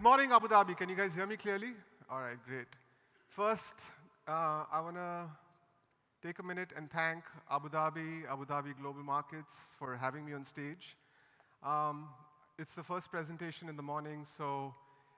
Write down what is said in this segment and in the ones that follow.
morning, Abu Dhabi. Can you guys hear me clearly? All right, great. First, I want to take a minute and thank Abu Dhabi Global Markets for having me on stage. It's the first presentation in the morning, so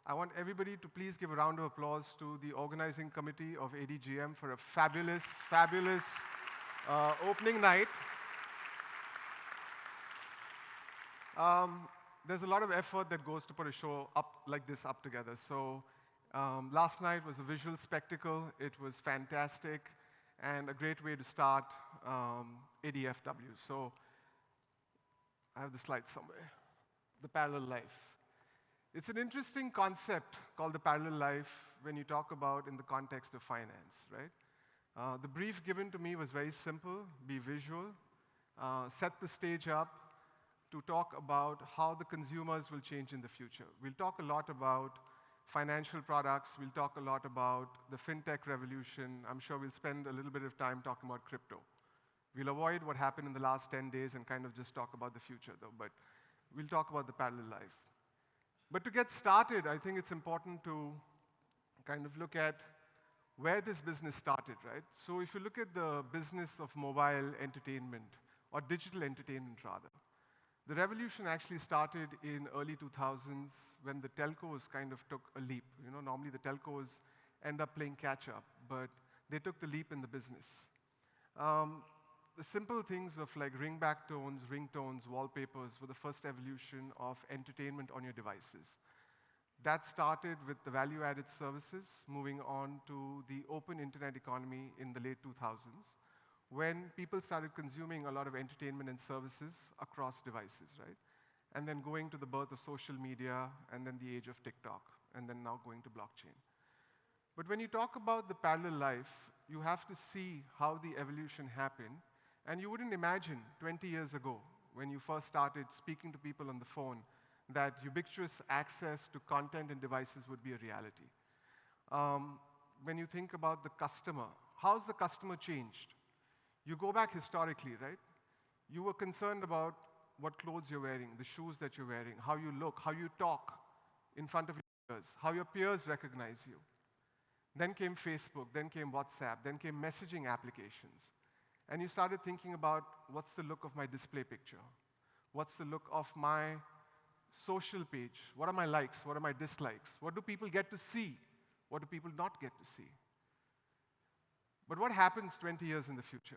I want everybody to please give a round of applause to the organizing committee of ADGM for a fabulous, fabulous opening night. There's a lot of effort that goes to put a show up like this up together. So last night was a visual spectacle. It was fantastic and a great way to start ADFW. So I have the slides somewhere. The parallel life. It's an interesting concept called the parallel life when you talk about in the context of finance, right? The brief given to me was very simple: be visual, set the stage up to talk about how the consumers will change in the future. We'll talk a lot about financial products. We'll talk a lot about the Fintech revolution. I'm sure we'll spend a little bit of time talking about crypto. We'll avoid what happened in the last 10 days and kind of just talk about the future, though. But we'll talk about the parallel life. But to get started, I think it's important to kind of look at where this business started, right? So if you look at the business of mobile entertainment, or digital entertainment rather, the revolution actually started in early 2000s when the telcos kind of took a leap. You know, normally the telcos end up playing catch up, but they took the leap in the business. The simple things of like ringback tones, ringtones, wallpapers were the first evolution of entertainment on your devices. That started with the value-added services, moving on to the open internet economy in the late 2000s, when people started consuming a lot of entertainment and services across devices, right? And then going to the birth of social media, and then the age of TikTok, and then now going to blockchain. But when you talk about the parallel life, you have to see how the evolution happened. And you wouldn't imagine 20 years ago, when you first started speaking to people on the phone, that ubiquitous access to content and devices would be a reality. When you think about the customer, how's the customer changed? You go back historically, right? You were concerned about what clothes you're wearing, the shoes that you're wearing, how you look, how you talk in front of your peers, how your peers recognize you. Then came Facebook, then came WhatsApp, then came messaging applications. And you started thinking about what's the look of my display picture? What's the look of my social page? What are my likes? What are my dislikes? What do people get to see? What do people not get to see? But what happens 20 years in the future?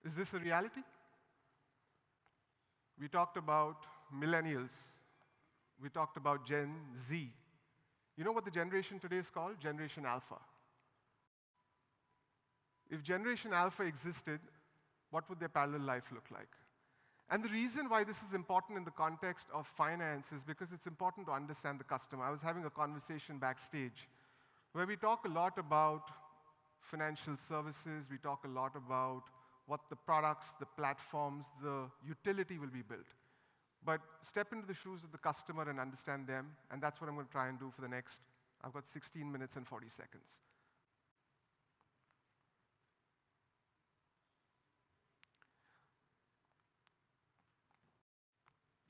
Is this a reality? We talked about millennials. We talked about Gen Z. You know what the generation today is called? Generation Alpha. If Generation Alpha existed, what would their parallel life look like? And the reason why this is important in the context of finance is because it's important to understand the customer. I was having a conversation backstage where we talk a lot about financial services, we talk a lot about what the products, the platforms, the utility will be built. But step into the shoes of the customer and understand them, and that's what I'm going to try and do for the next, I've got 16 minutes and 40 seconds.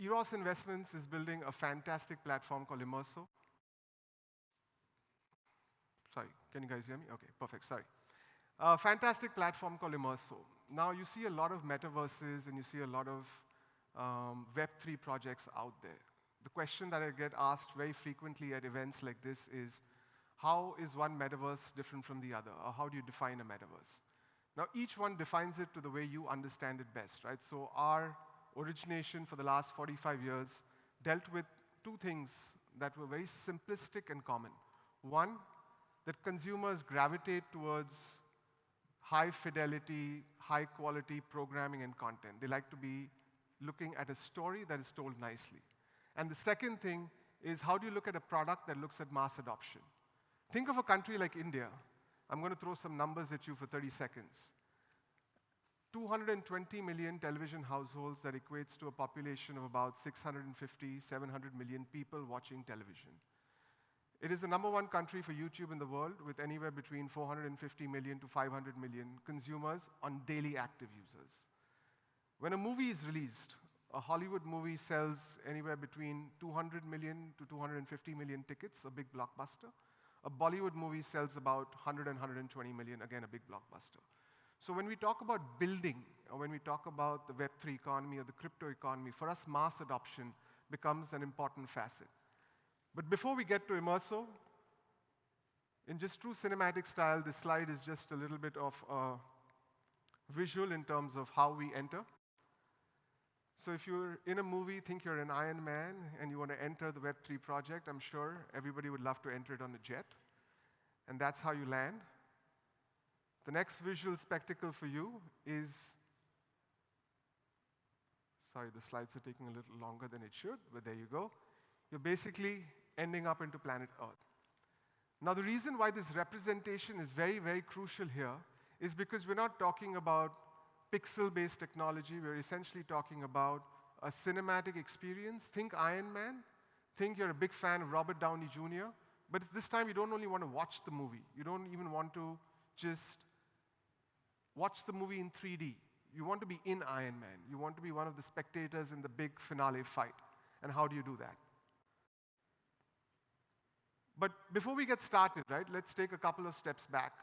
Eros Investments is building a fantastic platform called Immerso. Sorry, can you guys hear me? Okay, perfect, sorry. A fantastic platform called Immerso. Now you see a lot of metaverses and you see a lot of Web3 projects out there. The question that I get asked very frequently at events like this is, how is one metaverse different from the other? Or how do you define a metaverse? Now each one defines it to the way you understand it best, right? So our origination for the last 45 years dealt with two things that were very simplistic and common. One, that consumers gravitate towards high fidelity, high quality programming and content. They like to be looking at a story that is told nicely. And the second thing is, how do you look at a product that looks at mass adoption? Think of a country like India. I'm going to throw some numbers at you for 30 seconds. 220 million television households, that equates to a population of about 650, 700 million people watching television. It is the #1 country for YouTube in the world, with anywhere between 450 million to 500 million consumers on daily active users. When a movie is released, a Hollywood movie sells anywhere between 200 million to 250 million tickets, a big blockbuster. A Bollywood movie sells about 100 and 120 million, again, a big blockbuster. So when we talk about building, or when we talk about the Web3 economy or the crypto economy, for us, mass adoption becomes an important facet. But before we get to Immerso, in just true cinematic style, this slide is just a little bit of a visual in terms of how we enter. So if you're in a movie, think you're an Iron Man, and you want to enter the Web3 project, I'm sure everybody would love to enter it on a jet. And that's how you land. The next visual spectacle for you is, sorry, the slides are taking a little longer than it should, but there you go. You're basically ending up into planet Earth. Now, the reason why this representation is very, very crucial here is because we're not talking about pixel-based technology. We're essentially talking about a cinematic experience. Think Iron Man. Think you're a big fan of Robert Downey Jr., but this time you don't only want to watch the movie. You don't even want to just watch the movie in 3D. You want to be in Iron Man. You want to be one of the spectators in the big finale fight. And how do you do that? But before we get started, right, let's take a couple of steps back.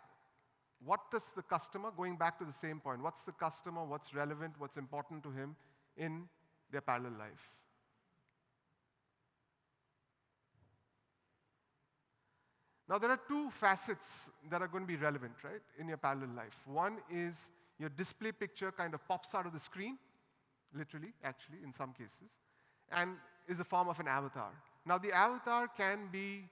What does the customer, going back to the same point, what's the customer, what's relevant, what's important to him in their parallel life? Now, there are two facets that are going to be relevant, right, in your parallel life. One is your display picture kind of pops out of the screen, literally, actually, in some cases, and is a form of an avatar. Now, the avatar can be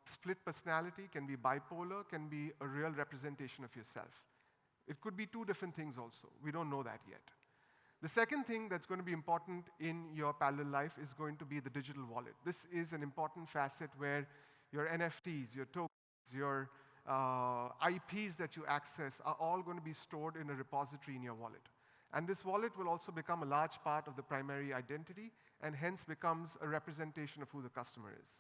split personality, can be bipolar, can be a real representation of yourself. It could be two different things also. We don't know that yet. The second thing that's going to be important in your parallel life is going to be the digital wallet. This is an important facet where your NFTs, your tokens, your IPs that you access are all going to be stored in a repository in your wallet. And this wallet will also become a large part of the primary identity and hence becomes a representation of who the customer is.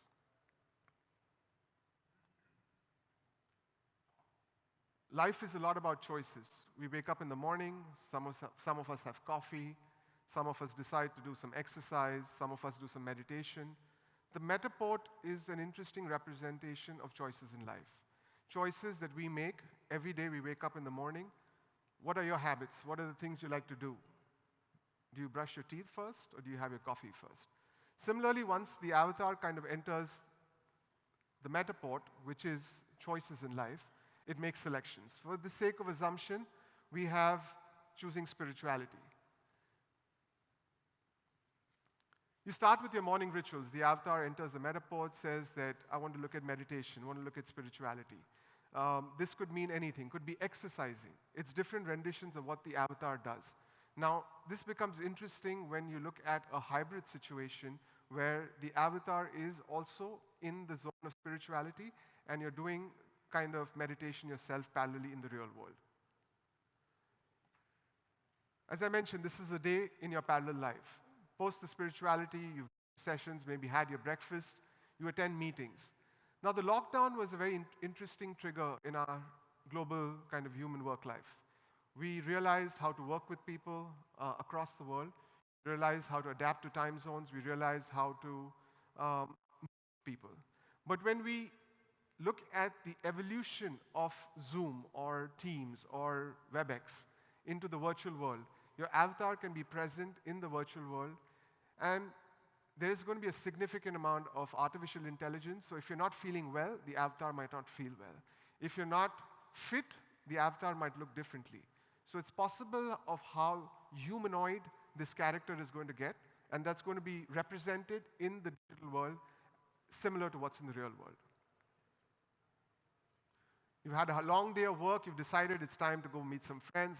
Life is a lot about choices. We wake up in the morning, some of us have coffee, some of us decide to do some exercise, some of us do some meditation. The Metaport is an interesting representation of choices in life. Choices that we make every day we wake up in the morning. What are your habits? What are the things you like to do? Do you brush your teeth first, or do you have your coffee first? Similarly, once the avatar kind of enters the Metaport, which is choices in life, it makes selections. For the sake of assumption, we have choosing spirituality. You start with your morning rituals. The avatar enters the Metaport, says that I want to look at meditation, I want to look at spirituality. This could mean anything. Could be exercising. It's different renditions of what the avatar does. Now, this becomes interesting when you look at a hybrid situation where the avatar is also in the zone of spirituality and you're doing kind of meditation yourself parallelly in the real world. As I mentioned, this is a day in your parallel life. Post the spirituality, you've sessions, maybe had your breakfast, you attend meetings. Now, the lockdown was a very interesting trigger in our global kind of human work life. We realized how to work with people across the world, realized how to adapt to time zones, we realized how to meet people. But when we look at the evolution of Zoom or Teams or WebEx into the virtual world, your avatar can be present in the virtual world, and there is going to be a significant amount of artificial intelligence. So if you're not feeling well, the avatar might not feel well. If you're not fit, the avatar might look differently. So it's possible of how humanoid this character is going to get, and that's going to be represented in the digital world, similar to what's in the real world. You've had a long day of work, you've decided it's time to go meet some friends,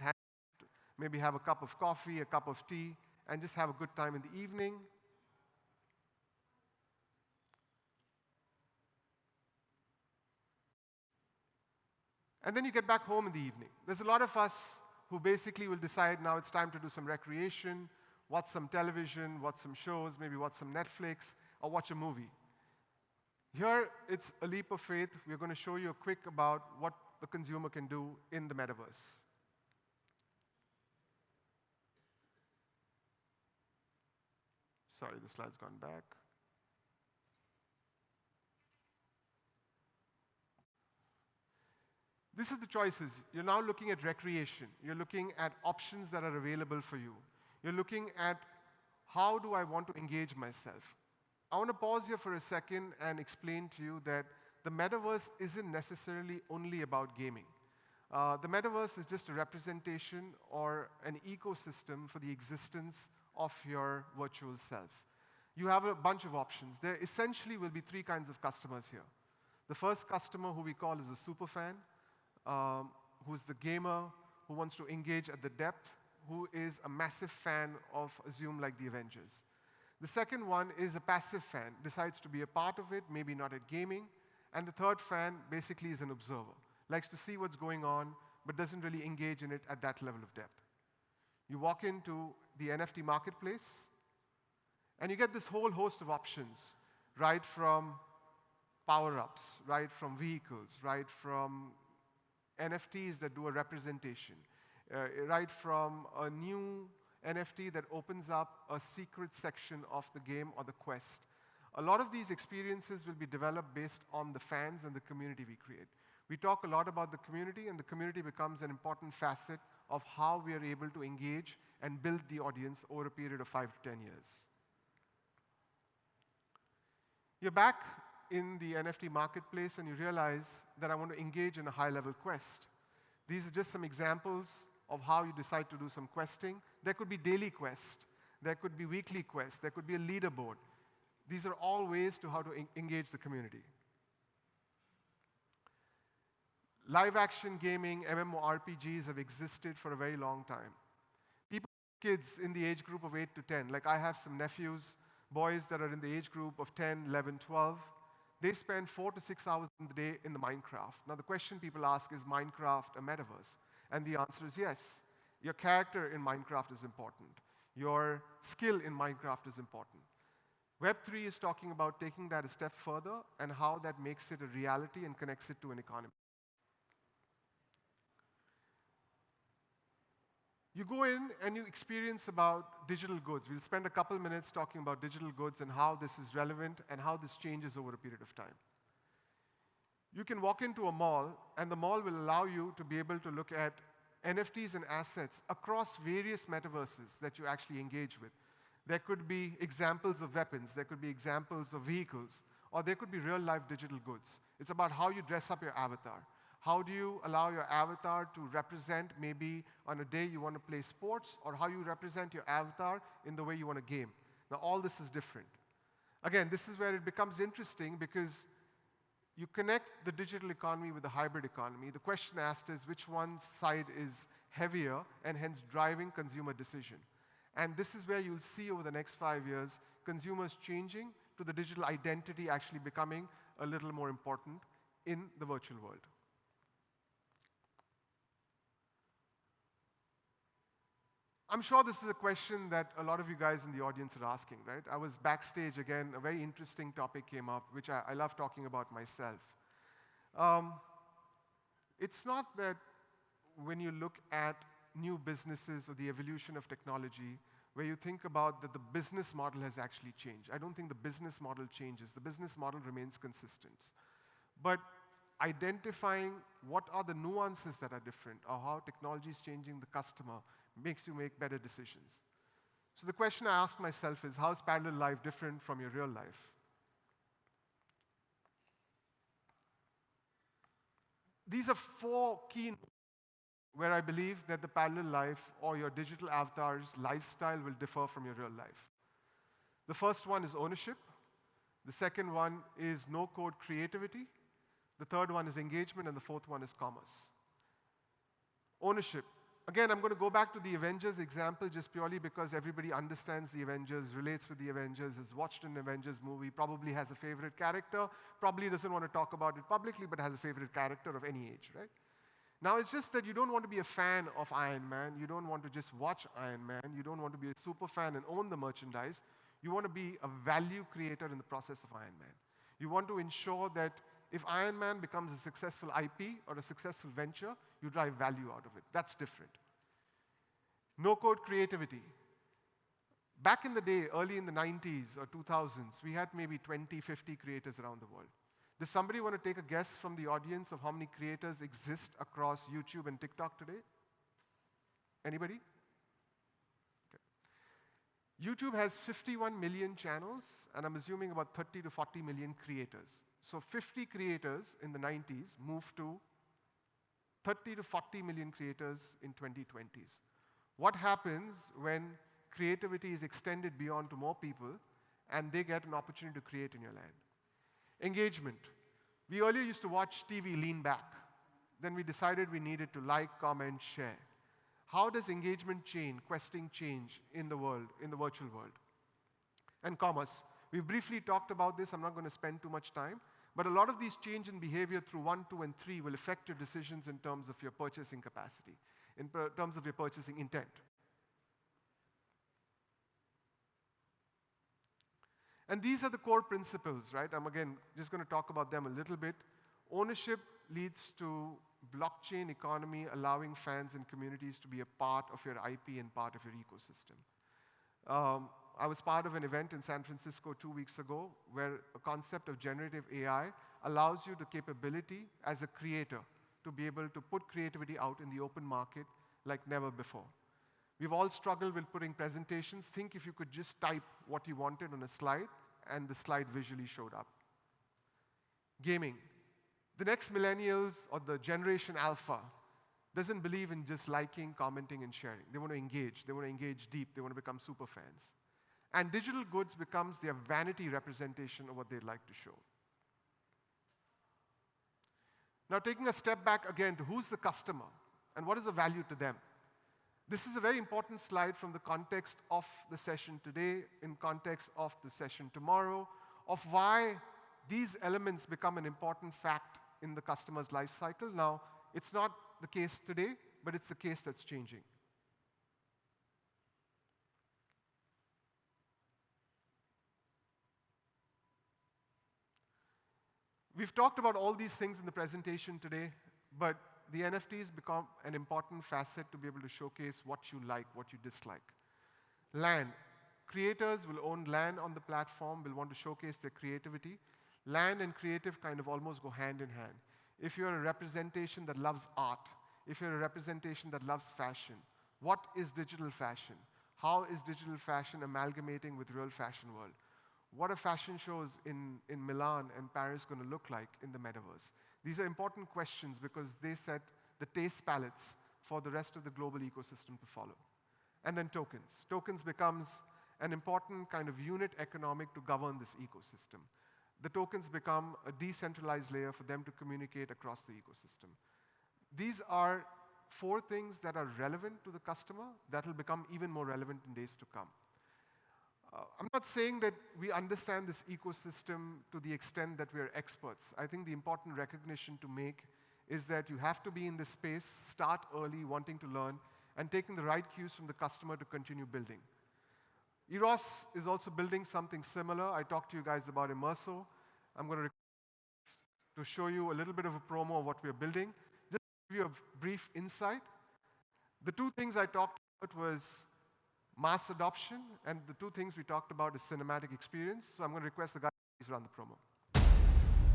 maybe have a cup of coffee, a cup of tea, and just have a good time in the evening. And then you get back home in the evening. There's a lot of us who basically will decide now it's time to do some recreation, watch some television, watch some shows, maybe watch some Netflix, or watch a movie. Here, it's a leap of faith. We're going to show you a quick about what the consumer can do in the metaverse. Sorry, the slide's gone back. This is the choices. You're now looking at recreation. You're looking at options that are available for you. You're looking at how do I want to engage myself. I want to pause here for a second and explain to you that the metaverse isn't necessarily only about gaming. The metaverse is just a representation or an ecosystem for the existence of your virtual self. You have a bunch of options. There essentially will be three kinds of customers here. The first customer, who we call is a super fan, who's the gamer who wants to engage at the depth, who is a massive fan of, assume, like the Avengers. The second one is a passive fan, decides to be a part of it, maybe not at gaming. And the third fan basically is an observer, likes to see what's going on, but doesn't really engage in it at that level of depth. You walk into the NFT marketplace, and you get this whole host of options, right from power-ups, right from vehicles, right from NFTs that do a representation, right from a new NFT that opens up a secret section of the game or the quest. A lot of these experiences will be developed based on the fans and the community we create. We talk a lot about the community, and the community becomes an important facet of how we are able to engage and build the audience over a period of 5 to 10 years. You're back in the NFT marketplace, and you realize that I want to engage in a high-level quest. These are just some examples of how you decide to do some questing. There could be daily quest. There could be weekly quest. There could be a leaderboard. These are all ways to how to engage the community. Live-action gaming, MMORPGs have existed for a very long time. Kids in the age group of 8 to 10, like I have some nephews, boys that are in the age group of 10, 11, 12, they spend 4 to 6 hours in the day in the Minecraft. Now the question people ask is Minecraft a metaverse? And the answer is yes. Your character in Minecraft is important. Your skill in Minecraft is important. Web3 is talking about taking that a step further and how that makes it a reality and connects it to an economy. You go in and you experience about digital goods. We'll spend a couple minutes talking about digital goods and how this is relevant and how this changes over a period of time. You can walk into a mall, and the mall will allow you to be able to look at NFTs and assets across various metaverses that you actually engage with. There could be examples of weapons, there could be examples of vehicles, or there could be real-life digital goods. It's about how you dress up your avatar. How do you allow your avatar to represent, maybe on a day you want to play sports, or how you represent your avatar in the way you want to game. Now, all this is different. Again, this is where it becomes interesting because you connect the digital economy with the hybrid economy. The question asked is which one side is heavier and hence driving consumer decision. And this is where you'll see over the next 5 years consumers changing to the digital identity actually becoming a little more important in the virtual world. I'm sure this is a question that a lot of you guys in the audience are asking, right? I was backstage again, a very interesting topic came up, which I love talking about myself. It's not that when you look at new businesses or the evolution of technology, where you think about that the business model has actually changed. I don't think the business model changes. The business model remains consistent. But identifying what are the nuances that are different or how technology is changing the customer makes you make better decisions. So the question I ask myself is, how is parallel life different from your real life? These are 4 key where I believe that the parallel life or your digital avatar's lifestyle will differ from your real life. The first one is ownership. The second one is no-code creativity. The third one is engagement, and the fourth one is commerce. Ownership. Again, I'm going to go back to the Avengers example just purely because everybody understands the Avengers, relates with the Avengers, has watched an Avengers movie, probably has a favorite character, probably doesn't want to talk about it publicly, but has a favorite character of any age, right? Now, it's just that you don't want to be a fan of Iron Man. You don't want to just watch Iron Man. You don't want to be a super fan and own the merchandise. You want to be a value creator in the process of Iron Man. You want to ensure that if Iron Man becomes a successful IP or a successful venture, you drive value out of it. That's different. No-code creativity. Back in the day, early in the 90s or 2000s, we had maybe 20, 50 creators around the world. Does somebody want to take a guess from the audience of how many creators exist across YouTube and TikTok today? Anybody? Okay. YouTube has 51 million channels, and I'm assuming about 30 to 40 million creators. So 50 creators in the 90s moved to 30 to 40 million creators in 2020s. What happens when creativity is extended beyond to more people and they get an opportunity to create in your land? Engagement. We earlier used to watch TV lean back. Then we decided we needed to like, comment, share. How does engagement questing change in the world, in the virtual world? And commerce. We've briefly talked about this. I'm not going to spend too much time. But a lot of these change in behavior through 1, 2, and 3 will affect your decisions in terms of your purchasing capacity, in terms of your purchasing intent. And these are the core principles, right? I'm, again, just going to talk about them a little bit. Ownership leads to blockchain economy, allowing fans and communities to be a part of your IP and part of your ecosystem. I was part of an event in San Francisco 2 weeks ago where a concept of generative AI allows you the capability as a creator to be able to put creativity out in the open market like never before. We've all struggled with putting presentations. Think if you could just type what you wanted on a slide and the slide visually showed up. Gaming. The next millennials or the generation alpha doesn't believe in just liking, commenting, and sharing. They want to engage. They want to engage deep. They want to become super fans. And digital goods becomes their vanity representation of what they'd like to show. Now, taking a step back again to who's the customer and what is the value to them. This is a very important slide from the context of the session today, in context of the session tomorrow, of why these elements become an important fact in the customer's life cycle. Now, it's not the case today, but it's the case that's changing. We've talked about all these things in the presentation today, but the NFTs become an important facet to be able to showcase what you like, what you dislike. Land. Creators will own land on the platform, will want to showcase their creativity. Land and creative kind of almost go hand in hand. If you're a representation that loves art, if you're a representation that loves fashion, what is digital fashion? How is digital fashion amalgamating with real fashion world? What are fashion shows in Milan and Paris going to look like in the metaverse? These are important questions because they set the taste palettes for the rest of the global ecosystem to follow. And then tokens. Tokens becomes an important kind of unit economic to govern this ecosystem. The tokens become a decentralized layer for them to communicate across the ecosystem. These are 4 things that are relevant to the customer that will become even more relevant in days to come. I'm not saying that we understand this ecosystem to the extent that we are experts. I think the important recognition to make is that you have to be in this space, start early, wanting to learn, and taking the right cues from the customer to continue building. Eros is also building something similar. I talked to you guys about Immerso. I'm going to show you a little bit of a promo of what we're building. Just to give you a brief insight. The 2 things I talked about was mass adoption, and the 2 things we talked about is cinematic experience. So I'm going to request the guys to please run the promo.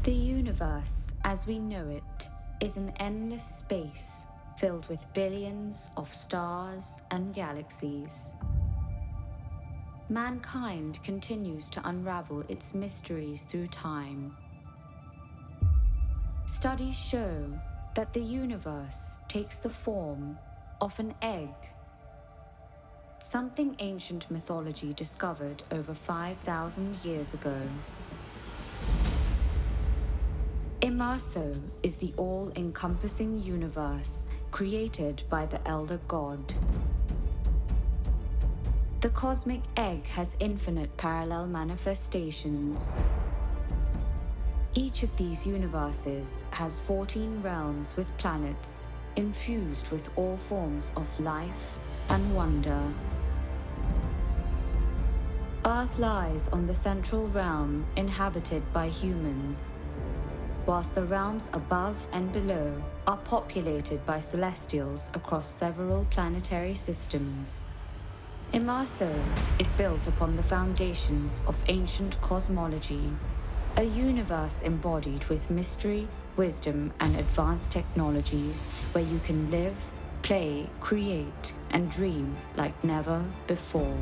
The universe, as we know it, is an endless space filled with billions of stars and galaxies. Mankind continues to unravel its mysteries through time. Studies show that the universe takes the form of an egg, something ancient mythology discovered over 5,000 years ago. Immerso is the all-encompassing universe created by the Elder God. The cosmic egg has infinite parallel manifestations. Each of these universes has 14 realms with planets infused with all forms of life and wonder. Earth lies on the central realm inhabited by humans, whilst the realms above and below are populated by celestials across several planetary systems. Immerso is built upon the foundations of ancient cosmology, a universe embodied with mystery, wisdom, and advanced technologies where you can live, play, create, and dream like never before.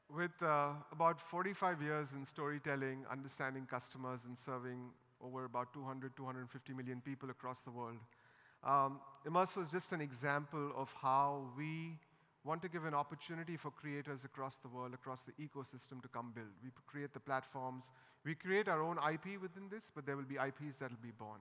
With about 45 years in storytelling, understanding customers, and serving over about 200, 250 million people across the world, Immerse was just an example of how we want to give an opportunity for creators across the world, across the ecosystem to come build. We create the platforms. We create our own IP within this, but there will be IPs that will be born.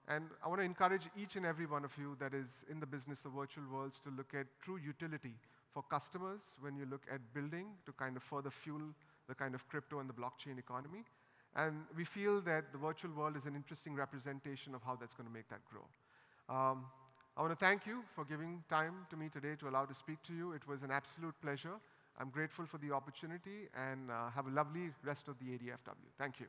And I want to encourage each and every one of you that is in the business of virtual worlds to look at true utility for customers when you look at building to kind of further fuel the kind of crypto and the blockchain economy. And we feel that the virtual world is an interesting representation of how that's going to make that grow. I want to thank you for giving time to me today to allow to speak to you. It was an absolute pleasure. I'm grateful for the opportunity, and have a lovely rest of the ADFW. Thank you.